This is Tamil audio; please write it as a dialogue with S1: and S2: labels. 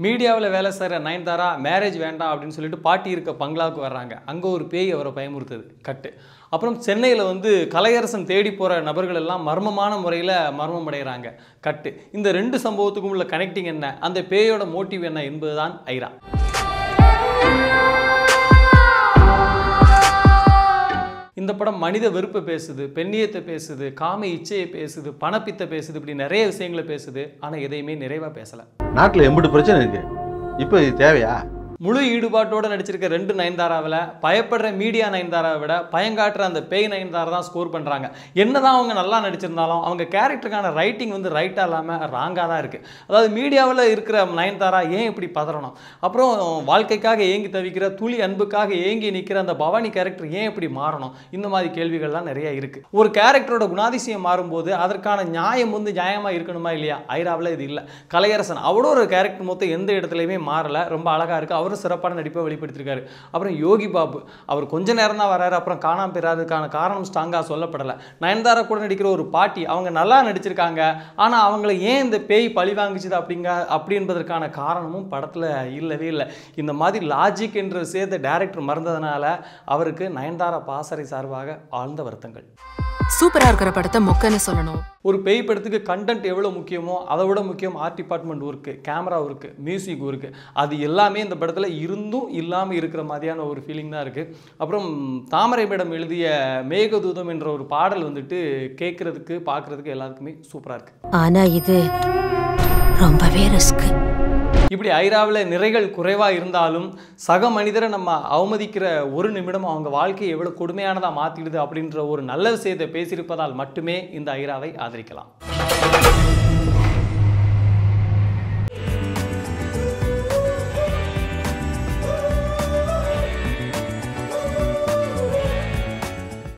S1: மீடியாவில் வேலை செய்கிற நயன்தாரா மேரேஜ் வேண்டாம் அப்படின்னு சொல்லிட்டு பாட்டி இருக்க பங்களாவுக்கு வர்றாங்க. அங்கே ஒரு பேய் அவரை பயமுறுத்துது, கட்டு. அப்புறம் சென்னையில் கலையரசன் தேடி போகிற நபர்கள் எல்லாம் மர்மமான முறையில் மர்மம் அடைகிறாங்க, கட்டு. இந்த ரெண்டு சம்பவத்துக்கும் உள்ள கனெக்டிங் என்ன, அந்த பேயோட மோட்டிவ் என்ன என்பதுதான் ஐரா. இந்த படம் மனித வெறுப்பை பேசுது, பெண்ணியத்தை பேசுது, காம இச்சையை பேசுது, பணப்பித்த பேசுது, இப்படி நிறைய விஷயங்களை பேசுது. ஆனால் எதையுமே நிறைவாக பேசலை.
S2: நாட்டில் எம்பிட்டு பிரச்சனை இருக்கு, இப்போ இது தேவையா?
S1: முழு ஈடுபாட்டோடு நடிச்சிருக்க ரெண்டு நயன்தாராவில் பயப்படுற மீடியா நயன்தாராவை விட பயங்காட்டுற அந்த பேய் நயன்தாரா தான் ஸ்கோர் பண்ணுறாங்க. என்னதான் அவங்க நல்லா நடிச்சிருந்தாலும் அவங்க கேரக்டருக்கான ரைட்டிங் ரைட்டாக இல்லாமல் ராங்காக தான் இருக்குது. அதாவது மீடியாவில் இருக்கிற நயன்தாரா ஏன் இப்படி பதறணும், அப்புறம் வாழ்க்கைக்காக ஏங்கி தவிக்கிற துளி அன்புக்காக ஏங்கி நிற்கிற அந்த பவானி கேரக்டர் ஏன் இப்படி மாறணும், இந்த மாதிரி கேள்விகள்லாம் நிறைய இருக்குது. ஒரு கேரக்டரோட குணாதிசயம் மாறும்போது அதற்கான நியாயம் நியாயமாக இருக்கணுமா இல்லையா? ஐராவில் இது இல்லை. கலையரசன் அவரோட ஒரு கேரக்டர் மொத்தம் எந்த இடத்துலையுமே மாறலை, ரொம்ப அழகாக இருக்குது. அவரும் சிறப்பான நடிப்பை வெளிப்படுத்திருக்காரு. அப்புறம் யோகி பாபு அவர் கொஞ்ச நேரம் தான் வராரு, அப்புறம் காணாம போயிறாதுக்கான காரணம் ஸ்ட்ராங்காக சொல்லப்படலை. நயன்தாரா கூட நடிக்கிற ஒரு பாட்டி அவங்க நல்லா நடிச்சிருக்காங்க, ஆனால் அவங்கள ஏன் இந்த பேய் பழி வாங்கிச்சுது அப்படின்றதற்கான காரணமும் படத்தில் இல்லவே இல்லை. இந்த மாதிரி லாஜிக் என்ற விஷயத்தை டைரக்டர் மறந்ததுனால அவருக்கு நயன்தாரா பாசறை சார்பாக ஆழ்ந்த வருத்தங்கள்.
S3: சூப்பரா இருக்கிற படத்தை மொக்கன்னு சொல்லணும்.
S1: ஒரு பேய் படத்துக்கு கண்டென்ட் எவ்வளோ முக்கியமோ அதை விட முக்கியம் art department work, camera work, music work. அது எல்லாமே இந்த படத்தில் இருந்தும் இல்லாமல் இருக்கிற மாதிரியான ஒரு ஃபீலிங் தான் இருக்குது. அப்புறம் தாமரை மேடம் எழுதிய மேகதூதம் என்ற ஒரு பாடல் கேட்குறதுக்கு பார்க்குறதுக்கு எல்லாருக்குமே சூப்பராக இருக்குது.
S3: ஆனால் இது ரொம்பவே ரிஸ்க்.
S1: இப்படி ஐராவில் நிறைகள் குறைவாக இருந்தாலும் சக மனிதரை நம்ம அவமதிக்கிற ஒரு நிமிடம் அவங்க வாழ்க்கையை எவ்வளோ கொடுமையானதாக மாற்றிடுது அப்படின்ற ஒரு நல்ல விஷயத்தை பேசியிருப்பதால் மட்டுமே இந்த ஐராவை ஆதரிக்கலாம்.